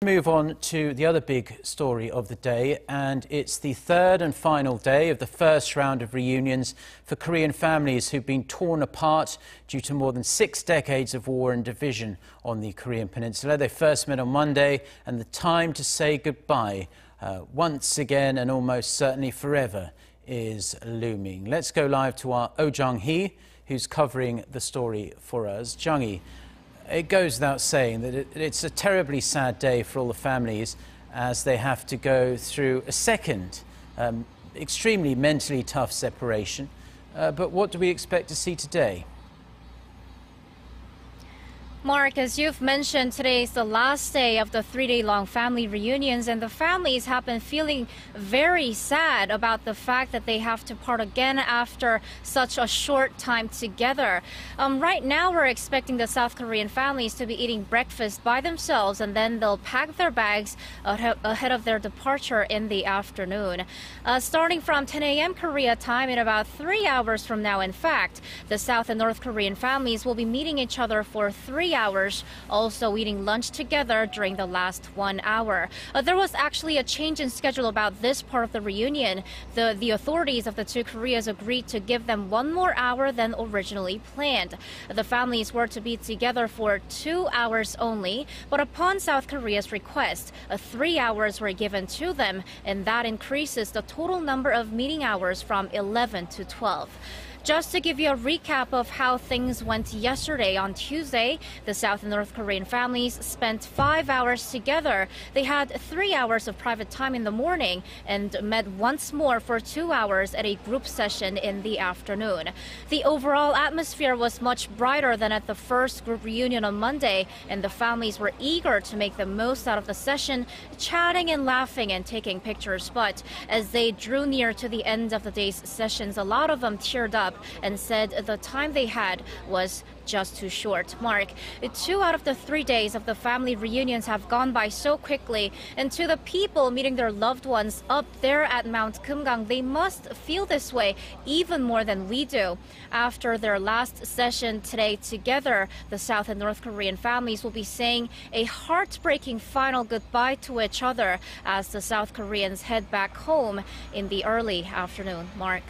Move on to the other big story of the day, and it's the third and final day of the first round of reunions for Korean families who've been torn apart due to more than 6 decades of war and division on the Korean peninsula. They first met on Monday, and the time to say goodbye once again and almost certainly forever is looming. Let's go live to our Oh Jung-hee, who's covering the story for us. Jung-hee, it goes without saying that it's a terribly sad day for all the families as they have to go through a second extremely mentally tough separation. But what do we expect to see today? Mark, as you've mentioned, today is the last day of the 3-day-long family reunions, and the families have been feeling very sad about the fact that they have to part again after such a short time together. Right now, we're expecting the South Korean families to be eating breakfast by themselves, and then they'll pack their bags ahead of their departure in the afternoon. Starting from 10 a.m. Korea time in about 3 hours from now, in fact, the South and North Korean families will be meeting each other for 3 hours, also eating lunch together during the last 1 hour. There was actually a change in schedule about this part of the reunion. The authorities of the two Koreas agreed to give them 1 more hour than originally planned. The families were to be together for 2 hours only, but upon South Korea's request, 3 hours were given to them, and that increases the total number of meeting hours from 11 to 12. Just to give you a recap of how things went yesterday, on Tuesday, the South and North Korean families spent 5 hours together. They had 3 hours of private time in the morning and met once more for 2 hours at a group session in the afternoon. The overall atmosphere was much brighter than at the first group reunion on Monday, and the families were eager to make the most out of the session, chatting and laughing and taking pictures. But as they drew near to the end of the day's sessions, a lot of them teared up and said the time they had was just too short. Mark, 2 out of the 3 days of the family reunions have gone by so quickly, and to the people meeting their loved ones up there at Mount Kumgang, they must feel this way even more than we do. After their last session today together, the South and North Korean families will be saying a heartbreaking final goodbye to each other as the South Koreans head back home in the early afternoon. Mark.